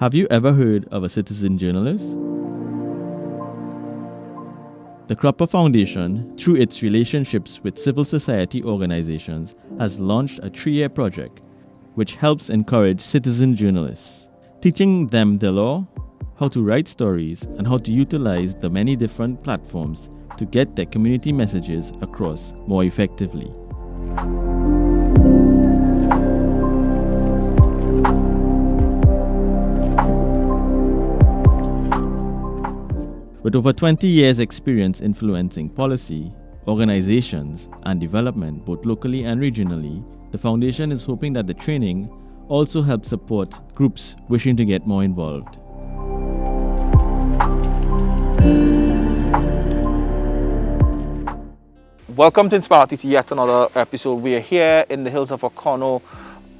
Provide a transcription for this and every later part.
Have you ever heard of a citizen journalist? The Cropper Foundation, through its relationships with civil society organizations, has launched a 3-year project which helps encourage citizen journalists, teaching them the law, how to write stories, and how to utilize the many different platforms to get their community messages across more effectively. With over 20 years' experience influencing policy, organizations, and development both locally and regionally, the Foundation is hoping that the training also helps support groups wishing to get more involved. Welcome to InspireTT, yet another episode. We are here in the hills of Oconto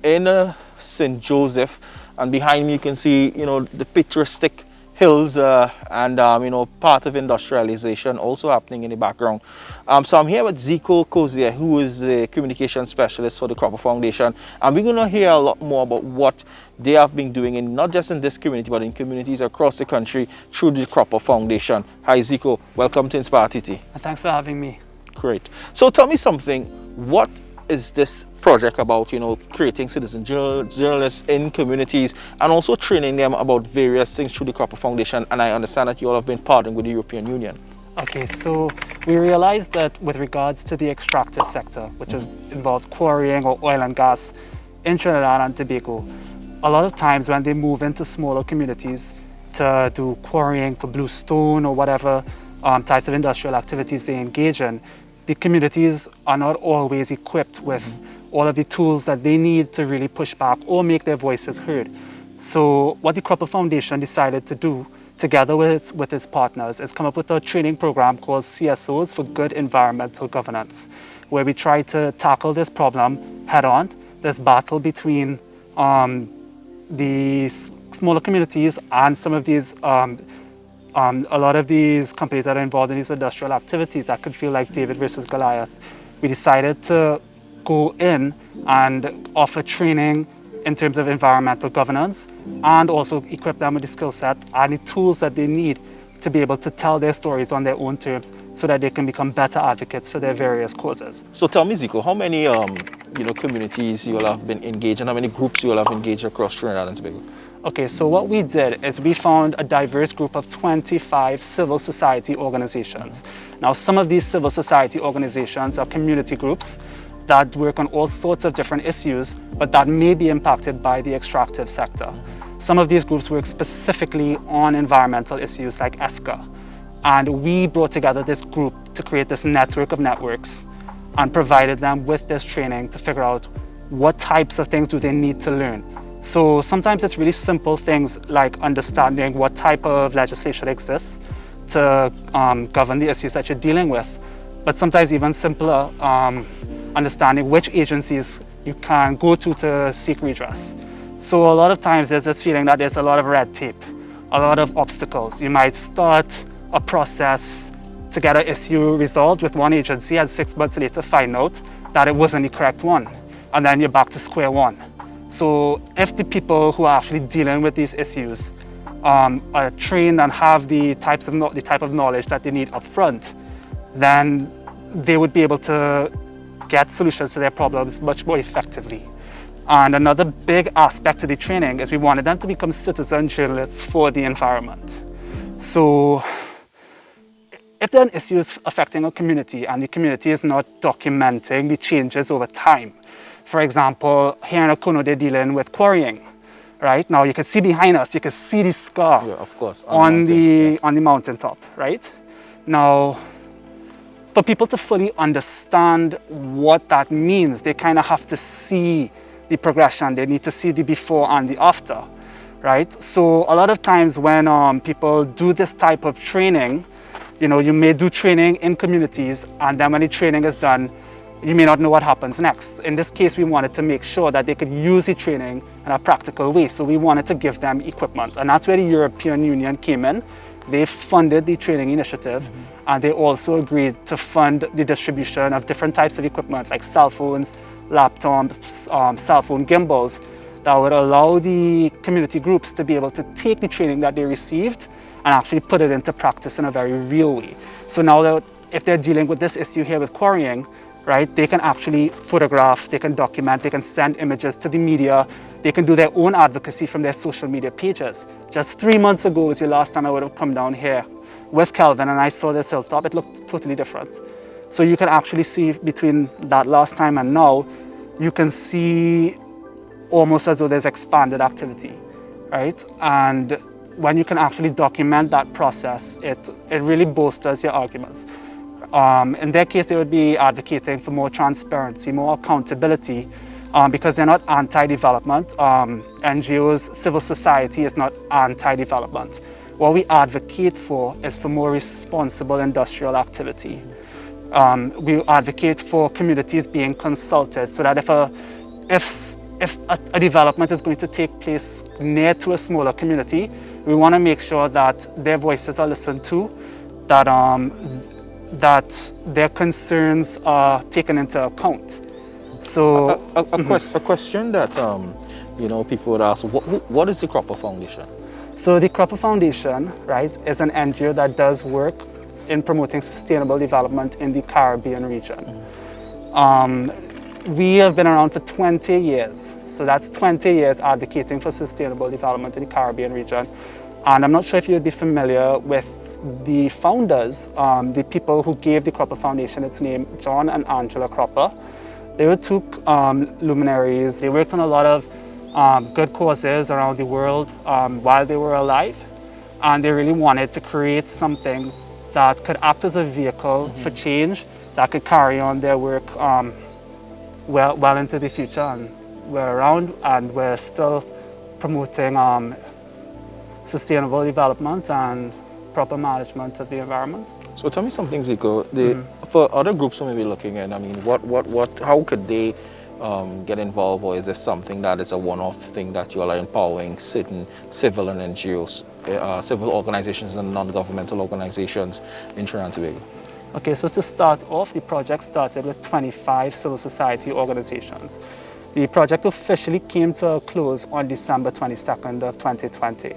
in St. Joseph, and behind me you can see, the picturesque hills and part of industrialization also happening in the background. So I'm here with Zico Cozier, who is the communication specialist for the Cropper Foundation, and we're going to hear a lot more about what they have been doing, in not just in this community but in communities across the country through the Cropper Foundation. Hi Zico, welcome to InspireTT. Thanks for having me. Great. So tell me something, what is this project about, creating citizen journalists in communities and also training them about various things through the Cropper Foundation? And I understand that you all have been partnering with the European Union. Okay, so we realized that with regards to the extractive sector, which involves quarrying or oil and gas in Trinidad and Tobago, a lot of times when they move into smaller communities to do quarrying for bluestone or whatever types of industrial activities they engage in, the communities are not always equipped with all of the tools that they need to really push back or make their voices heard. So what the Cropper Foundation decided to do, together with its partners, is come up with a training program called CSOs for Good Environmental Governance, where we try to tackle this problem head on, this battle between the smaller communities and some of these a lot of these companies that are involved in these industrial activities that could feel like David versus Goliath. We decided to go in and offer training in terms of environmental governance and also equip them with the skill set and the tools that they need to be able to tell their stories on their own terms so that they can become better advocates for their various causes. So tell me, Zico, how many communities you all have been engaged and how many groups you all have engaged across Trinidad and Tobago? Okay, so what we did is we found a diverse group of 25 civil society organizations. Now, some of these civil society organizations are community groups that work on all sorts of different issues, but that may be impacted by the extractive sector. Some of these groups work specifically on environmental issues like ESCA. And we brought together this group to create this network of networks and provided them with this training to figure out what types of things do they need to learn. So sometimes it's really simple things like understanding what type of legislation exists to govern the issues that you're dealing with. But sometimes even simpler, understanding which agencies you can go to seek redress. So a lot of times there's this feeling that there's a lot of red tape, a lot of obstacles. You might start a process to get an issue resolved with one agency and 6 months later find out that it wasn't the correct one. And then you're back to square one. So if the people who are actually dealing with these issues are trained and have the type of knowledge that they need up front, then they would be able to get solutions to their problems much more effectively. And another big aspect to the training is we wanted them to become citizen journalists for the environment. So if there are issues affecting a community and the community is not documenting the changes over time, for example, here in Oconto, they're dealing with quarrying, right? Now you can see behind us, you can see the scar of course, on the mountaintop, right? Now, for people to fully understand what that means, they kind of have to see the progression. They need to see the before and the after, right? So a lot of times when people do this type of training, you may do training in communities, and then when the training is done, you may not know what happens next. In this case, we wanted to make sure that they could use the training in a practical way. So we wanted to give them equipment. And that's where the European Union came in. They funded the training initiative, and they also agreed to fund the distribution of different types of equipment like cell phones, laptops, cell phone gimbals, that would allow the community groups to be able to take the training that they received and actually put it into practice in a very real way. So now that if they're dealing with this issue here with quarrying, right, they can actually photograph, they can document, they can send images to the media, they can do their own advocacy from their social media pages. Just 3 months ago was the last time I would have come down here with Kelvin and I saw this hilltop. It looked totally different. So you can actually see between that last time and now, you can see almost as though there's expanded activity, right? And when you can actually document that process, it really bolsters your arguments. In their case, they would be advocating for more transparency, more accountability, because they're not anti-development. NGOs, civil society is not anti-development. What we advocate for is for more responsible industrial activity. We advocate for communities being consulted so that if a development is going to take place near to a smaller community, we want to make sure that their voices are listened to, that that their concerns are taken into account. So a question that people would ask: what is the Cropper Foundation? So the Cropper Foundation, right, is an NGO that does work in promoting sustainable development in the Caribbean region. We have been around for 20 years. So that's 20 years advocating for sustainable development in the Caribbean region. And I'm not sure if you'd be familiar with the founders, the people who gave the Cropper Foundation its name, John and Angela Cropper. They were two luminaries. They worked on a lot of good causes around the world while they were alive. And they really wanted to create something that could act as a vehicle for change, that could carry on their work well into the future. And we're around and we're still promoting sustainable development and proper management of the environment. So tell me something, Zico. For other groups who may be looking in, I mean, how could they get involved, or is this something that is a one-off thing that you are empowering certain civil and NGOs, civil organizations and non-governmental organizations in Trinidad and Tobago? Okay, so to start off, the project started with 25 civil society organizations. The project officially came to a close on December 22nd of 2020.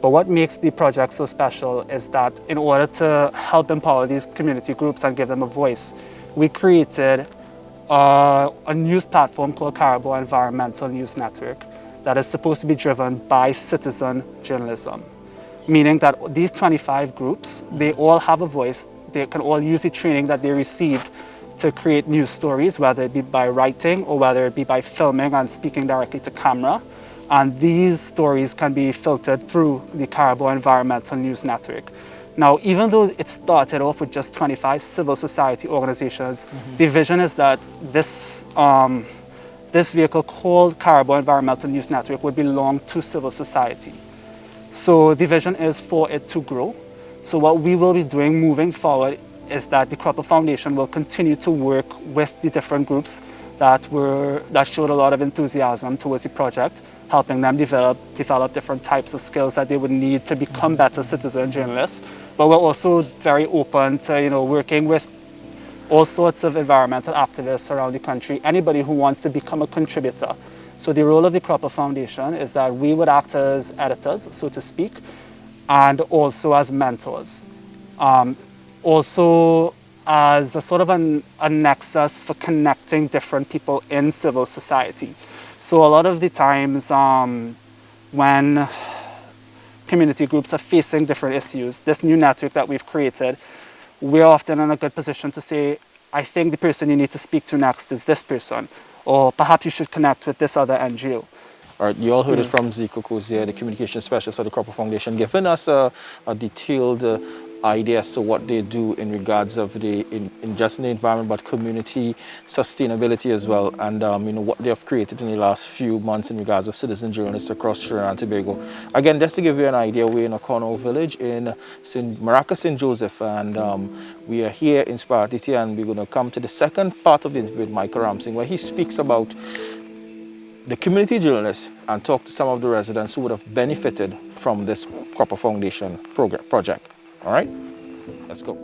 But what makes the project so special is that in order to help empower these community groups and give them a voice, we created a news platform called Caribou Environmental News Network that is supposed to be driven by citizen journalism, meaning that these 25 groups, they all have a voice. They can all use the training that they received to create news stories, whether it be by writing or whether it be by filming and speaking directly to camera. And these stories can be filtered through the Caribou Environmental News Network. Now, even though it started off with just 25 civil society organizations, the vision is that this vehicle called Caribou Environmental News Network would belong to civil society. So the vision is for it to grow. So what we will be doing moving forward is that the Cropper Foundation will continue to work with the different groups that showed a lot of enthusiasm towards the project, helping them develop different types of skills that they would need to become better citizen journalists. But we're also very open to working with all sorts of environmental activists around the country, anybody who wants to become a contributor. So the role of the Cropper Foundation is that we would act as editors, so to speak, and also as mentors. Also as a sort of a nexus for connecting different people in civil society. So a lot of the times when community groups are facing different issues, this new network that we've created, we're often in a good position to say, I think the person you need to speak to next is this person, or perhaps you should connect with this other NGO. All right, you all heard it from Zico Cozier, the communication specialist at the Cropper Foundation, giving us a detailed idea as to what they do in regards of in just in the environment, but community sustainability as well, and what they have created in the last few months in regards of citizen journalists across Trinidad and Tobago. Again, just to give you an idea, we're in Ocono village in Maracas, St. Joseph, and we are here in InspireTT, and we're going to come to the second part of the interview with Michael Ramsingh, where he speaks about the community journalists and talk to some of the residents who would have benefited from this Cropper Foundation project. All right, let's go.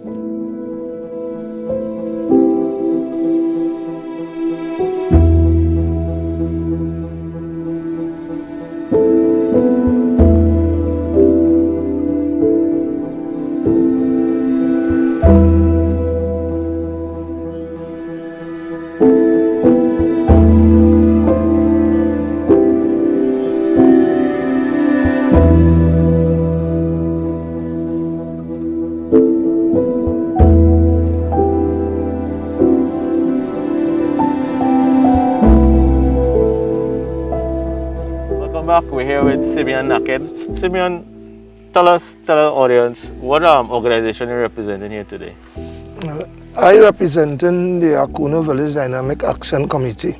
back. We're here with Simeon Naked. Simeon, tell our audience, what organization you're representing here today? I represent the Akuno Village Dynamic Action Committee.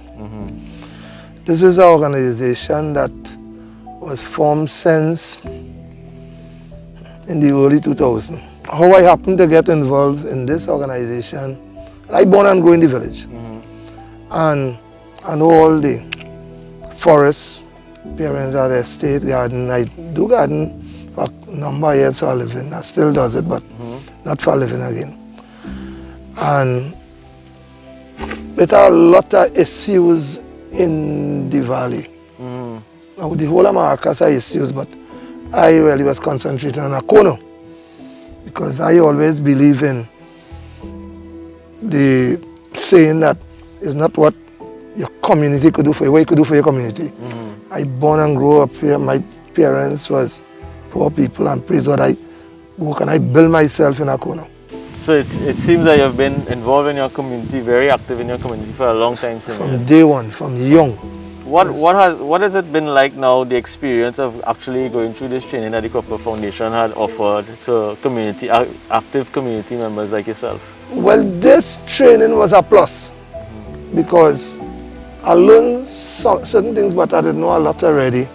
This is an organization that was formed since in the early 2000s. How I happened to get involved in this organization, I born and grew in the village. And I know all the forests, parents at the estate garden. I do garden for a number of years for a living. I still does it, but not for a living again. And with a lot of issues in the valley. Now the whole of Maracas are issues, but I really was concentrating on Akono because I always believe in the saying that it's not what your community could do for you, what you could do for your community. I born and grew up here. My parents was poor people, and praise God, I work and I build myself in Akono. So it seems that you've been involved in your community, very active in your community for a long time, Simeon. From day one, from young. What has it been like now, the experience of actually going through this training that the Copper Foundation had offered to active community members like yourself? Well, this training was a plus because I learned certain things, but I didn't know a lot already.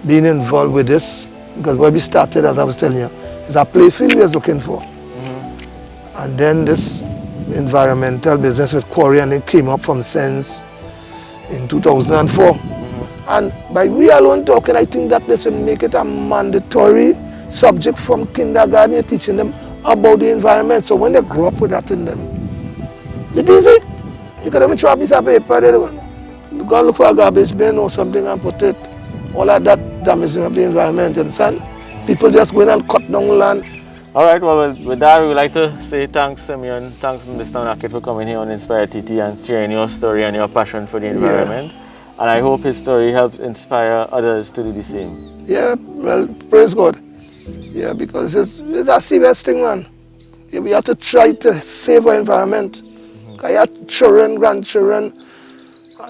Being involved with this, because when we started, as I was telling you, is a playfield we was looking for. And then this environmental business with quarry, and it came up from sense in 2004. And by we alone talking, I think that this will make it a mandatory subject from kindergarten. You're teaching them about the environment. So when they grow up with that in them, it's easy. You can even throw a piece of paper, they go and look for a garbage bin or something and put it. All of that damaging of the environment, you understand? People just go in and cut down land. All right, well, with that, we would like to say thanks, Simeon. Thanks, Mr. Naked, for coming here on InspireTT and sharing your story and your passion for the environment. And I hope his story helps inspire others to do the same. Yeah, well, praise God. Yeah, because it's a serious thing, man. Yeah, we have to try to save our environment. I have children, grandchildren,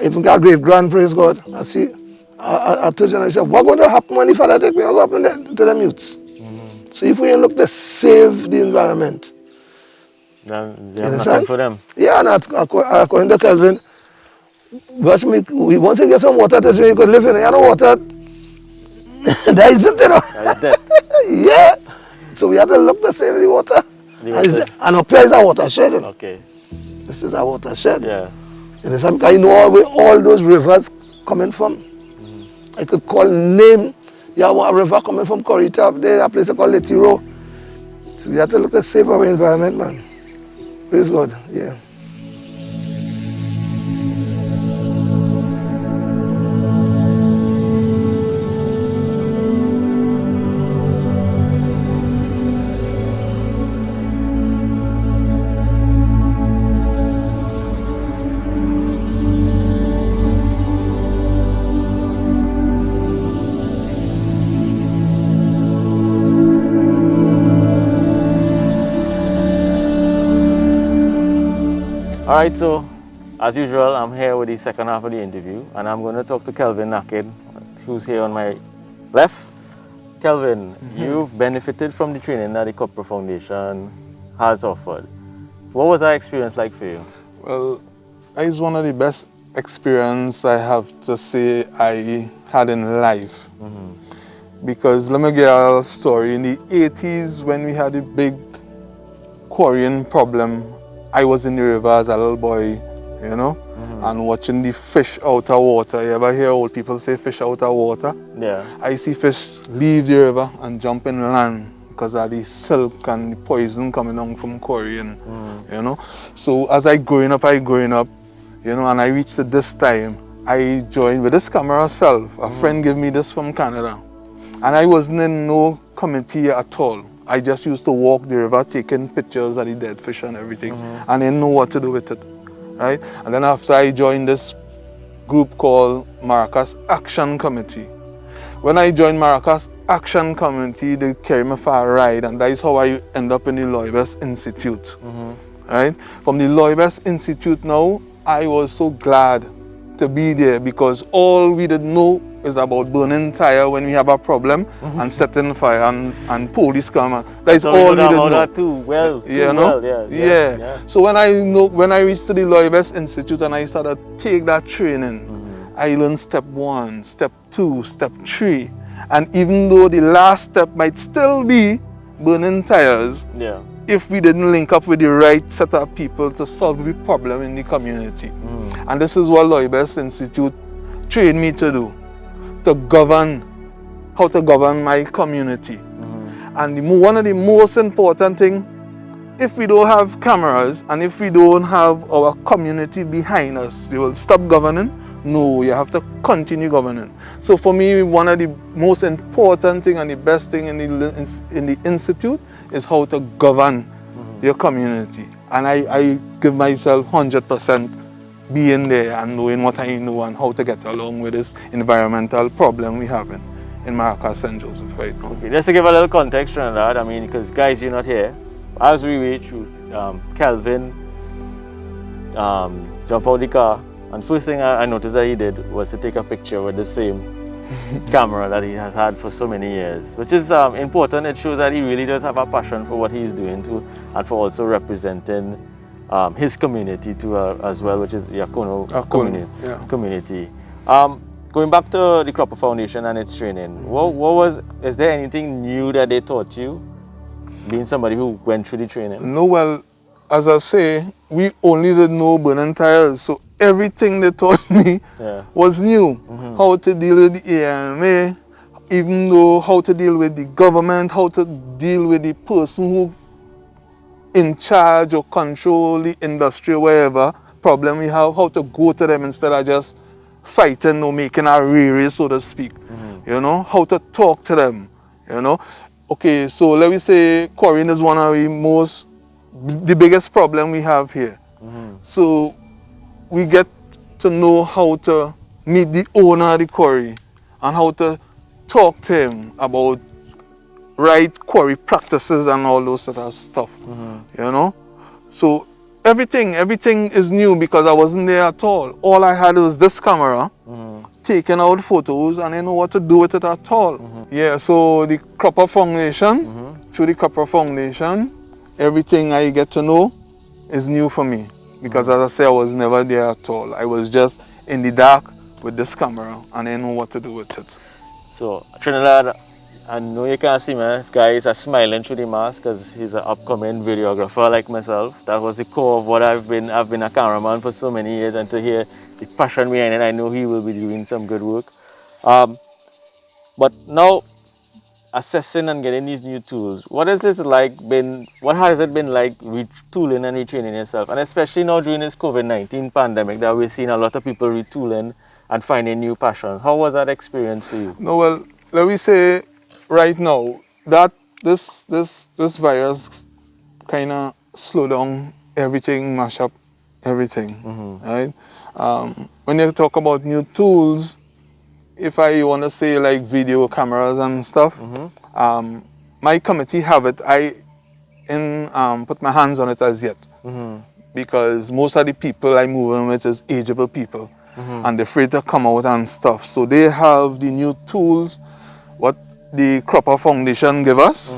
even got great-grand, praise God. I see, I told you, what going to happen when the father take me go up to them youths? So if we look to save the environment, then they have nothing for them. Yeah, and according to Kelvin, we want to get some water so you could live in it. You know water, that is it, you know. That is dead. Yeah. So we have to look to save the water. And up here is a watershed. You know? Okay. This is a watershed. Yeah. You know, I know where all those rivers coming from. I could call name. You have a river coming from Corita up there, a place called Letiro. So we have to look to save our environment, man. Praise God, yeah. Alright, so as usual, I'm here with the second half of the interview, and I'm going to talk to Kelvin Naked, who's here on my left. Kelvin, you've benefited from the training that the Copper Foundation has offered. What was that experience like for you? Well, it's one of the best experiences I have to say I had in life. Because let me get a story. In the 80s, when we had a big quarrying problem, I was in the river as a little boy, you know, and watching the fish out of water. You ever hear old people say fish out of water? Yeah. I see fish leave the river and jump in land because of the silk and the poison coming down from quarrying, you know. So as I growing up, you know, and I reached to this time, I joined with this camera self. A friend gave me this from Canada. And I wasn't in no committee at all. I just used to walk the river taking pictures of the dead fish and everything. And I didn't know what to do with it, right? And then after I joined this group called Maracas Action Committee. When I joined Maracas Action Committee, they carried me for a ride, and that is how I end up in the Loibes Institute, right? From the Loibes Institute now, I was so glad to be there, because all we didn't know is about burning tire when we have a problem and setting fire and police come. That is So all we know didn't know. that too well. You know? Yeah. So when I reached to the Loibest Institute and I started take that training, I learned step 1, step 2, step 3. And even though the last step might still be burning tires, if we didn't link up with the right set of people to solve the problem in the community. And this is what Loibest Institute trained me to do, to govern, how to govern my community. And one of the most important things, if we don't have cameras and if we don't have our community behind us, we will stop governing. No, you have to continue governing. So for me, one of the most important thing and the best thing in the institute is how to govern your community. And I give myself 100% being there and knowing what I know and how to get along with this environmental problem we have in Maracas, St. Joseph right now. Okay, just to give a little context on that, I mean, because guys, you're not here. As we wait, Calvin jump out the car, and first thing I noticed that he did was to take a picture with the same camera that he has had for so many years, which is important. It shows that he really does have a passion for what he's doing too, and for also representing his community too as well, which is the Yakono community. Going back to the Cropper Foundation and its training, is there anything new that they taught you, being somebody who went through the training? No, well, as I say, we only did know burning tires, so everything they taught me was new. How to deal with the AMA, even though how to deal with the government, how to deal with the person who in charge or control the industry or whatever problem we have, how to go to them instead of just fighting or making a rare, so to speak. You know, how to talk to them, you know. Okay, so let me say quarrying is one of the biggest problem we have here. So we get to know how to meet the owner of the quarry and how to talk to him about right quarry practices and all those sort of stuff, you know. So everything is new because I wasn't there at all. All I had was this camera, taking out photos, and I didn't know what to do with it at all. Yeah, so the Cropper Foundation, through the Cropper Foundation, everything I get to know is new for me. Because as I say, I was never there at all. I was just in the dark with this camera and I didn't know what to do with it. So, Trinidad, I know you can't see me, this guy is smiling through the mask because he's an upcoming videographer like myself. That was the core of what I've been a cameraman for so many years, and to hear the passion behind it, I know he will be doing some good work. But now, assessing and getting these new tools, what has it been like retooling and retraining yourself, and especially now during this COVID-19 pandemic that we're seeing a lot of people retooling and finding new passions? How was that experience for you? No, well, let me say right now that this virus kind of slow down everything, mash up everything, right? When you talk about new tools, if I want to say like video cameras and stuff, my committee have it. I put my hands on it as yet, because most of the people I'm moving with is ageable people, and they're afraid to come out and stuff. So they have the new tools, what the Cropper Foundation give us,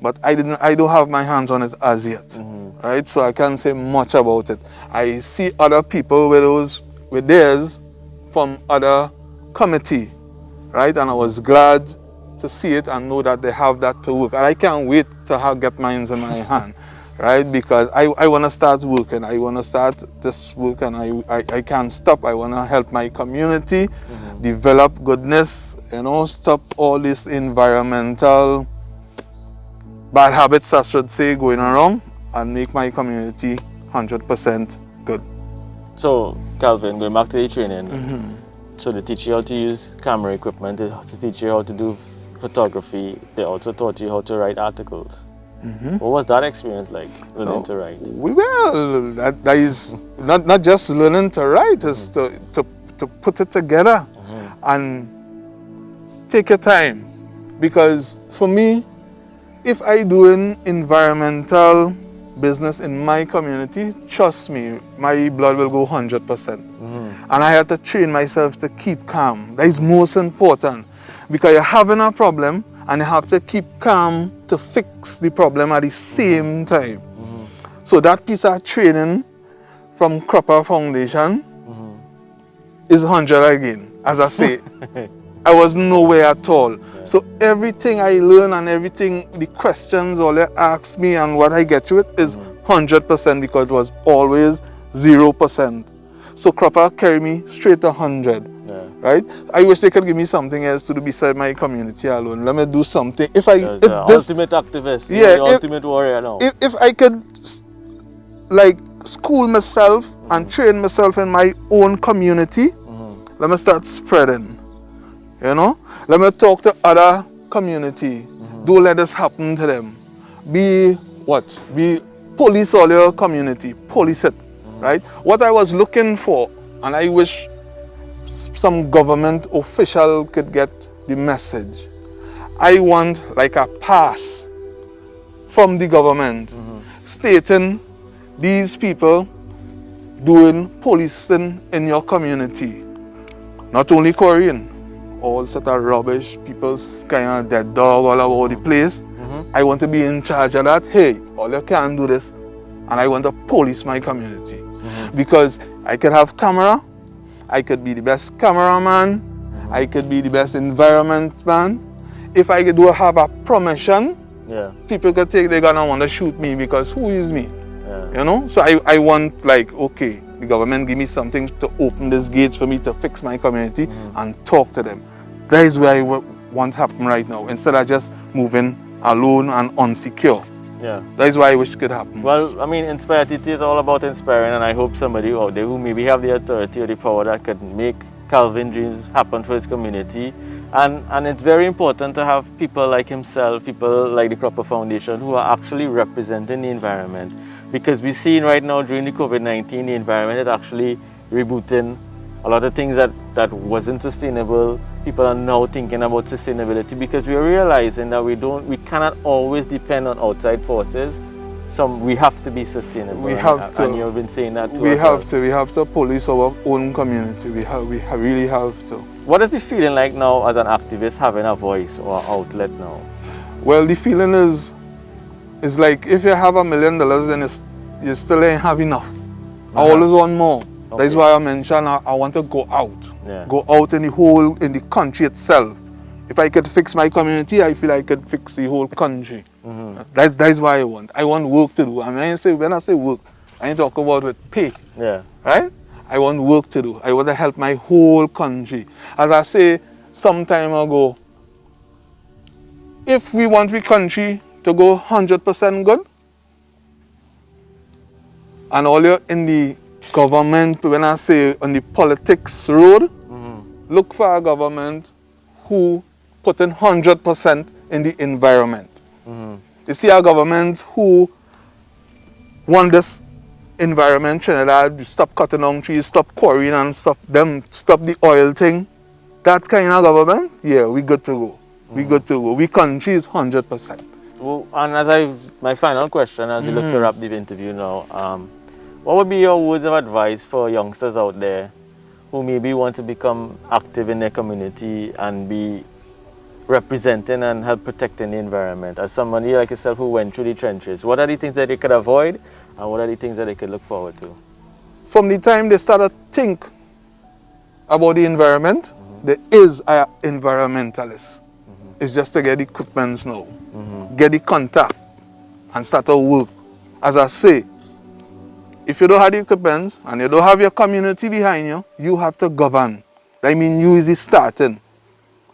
but I don't have my hands on it as yet, right? So I can't say much about it. I see other people with theirs from other committee, right? And I was glad to see it and know that they have that to work. And I can't wait to get mine in my hand, right? Because I want to start working. I want to start this work, and I can't stop. I want to help my community develop goodness, you know, stop all this environmental bad habits, I should say, going around, and make my community 100% good. So, Calvin, going back to the training, so they teach you how to use camera equipment, to teach you how to do photography. They also taught you how to write articles. What was that experience like, learning to write? Well, that is not just learning to write, it's to put it together and take your time. Because for me, if I do an environmental business in my community, trust me, my blood will go 100%. And I had to train myself to keep calm. That is most important. Because you're having a problem and you have to keep calm to fix the problem at the same time. So that piece of training from Cropper Foundation is 100 again. As I say, I was nowhere at all. So everything I learn and everything, the questions all they ask me and what I get to it is 100% because it was always 0%. So Cropper carry me straight to 100. Right? I wish they could give me something else to do beside my community alone. Let me do something. If this ultimate activist, yeah, the ultimate warrior now. If I could like school myself and train myself in my own community, let me start spreading. You know? Let me talk to other community. Don't let this happen to them. Be what? Be police all your community. Police it. Right? What I was looking for, and I wish some government official could get the message. I want like a pass from the government stating these people doing policing in your community. Not only Korean, all sort of rubbish, people's kind of dead dog all over the place. I want to be in charge of that. Hey, all you can do this, and I want to police my community. Because I could have camera, I could be the best cameraman, I could be the best environment man. If I do have a permission, people could take, they're gonna want to shoot me because who is me? You know? So I want like, okay, the government give me something to open this gate for me to fix my community and talk to them. That is where I want to happen right now, instead of just moving alone and unsecure. That is why I wish it could happen. Well, I mean, InspireTT is all about inspiring, and I hope somebody out there who maybe have the authority or the power that could make Calvin's dreams happen for his community. And it's very important to have people like himself, people like the Cropper Foundation, who are actually representing the environment. Because we're seeing right now during the COVID-19, the environment is actually rebooting a lot of things that wasn't sustainable. People are now thinking about sustainability because we're realizing that we cannot always depend on outside forces. We have to be sustainable. We have to. And you've been saying that too. We have to police our own community. We really have to. What is the feeling like now as an activist having a voice or outlet now? Well, the feeling is like if you have $1 million then you still ain't have enough. I always want more. Okay. That's why I mentioned I want to go out. Go out in the country itself. If I could fix my community, I feel I could fix the whole country. That's why I want. I want work to do. I mean, when I say work, I ain't talk about with pay. Right? I want work to do. I want to help my whole country. As I say some time ago, if we want the country to go 100% good, and all you're in the government, when I say on the politics road, look for a government who put in 100% in the environment. You see a government who want this environment, Trinidad, stop cutting down trees, stop quarrying and stop the oil thing. That kind of government, yeah, we good to go. We good to go. We country is 100%. Well, and my final question, as we look to wrap the interview now, what would be your words of advice for youngsters out there who maybe want to become active in their community and be representing and help protecting the environment? As somebody like yourself who went through the trenches, what are the things that they could avoid and what are the things that they could look forward to? From the time they started to think about the environment, there is an environmentalist. It's just to get the equipment now, get the contact and start to work. As I say, if you don't have the equipment and you don't have your community behind you, you have to govern. I mean, you is the starting.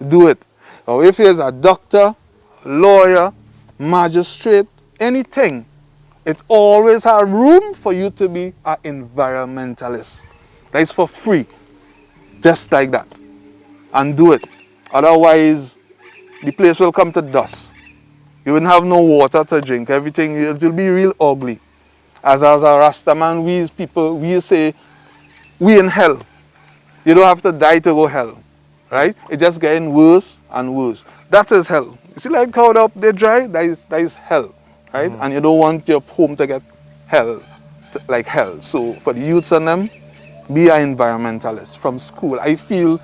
Do it. Or if you're a doctor, lawyer, magistrate, anything, it always has room for you to be an environmentalist. That is for free. Just like that. And do it. Otherwise, the place will come to dust. You wouldn't have no water to drink. Everything, it will be real ugly. As a Rastaman, we say, we in hell. You don't have to die to go hell. Right? It's just getting worse and worse. That is hell. You see like how up they dry? That is hell. Right? And you don't want your home to get hell, like hell. So for the youths and them, be an environmentalist from school. I feel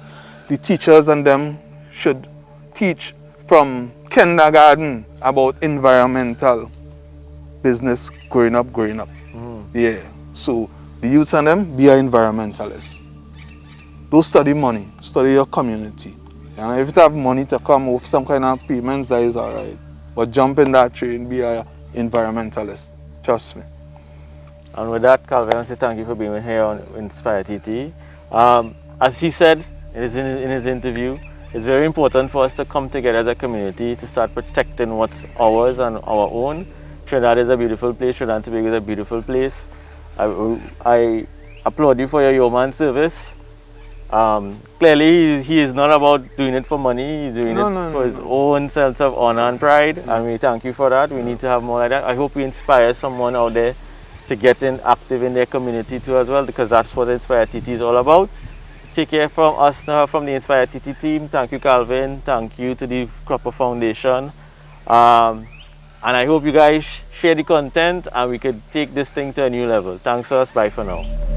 the teachers and them should teach from kindergarten about environmental business growing up. Yeah. So the youth and them be an environmentalist. Don't study money, study your community. And if you have money to come with some kind of payments, that is alright. But jump in that train, be an environmentalist. Trust me. And with that, Calvin, I say thank you for being here on InspireTT. As he said in his interview, it's very important for us to come together as a community to start protecting what's ours and our own. Trinidad is a beautiful place. Trinidad and Tobago is a beautiful place. I applaud you for your yeoman service. Clearly, he is not about doing it for money. He's doing it for his own sense of honor and pride. And we thank you for that. We need to have more like that. I hope we inspire someone out there to get active in their community too as well, because that's what InspireTT is all about. Take care from us now, from the InspireTT team. Thank you, Calvin. Thank you to the Cropper Foundation. And I hope you guys share the content and we could take this thing to a new level. Thanks us. Bye for now.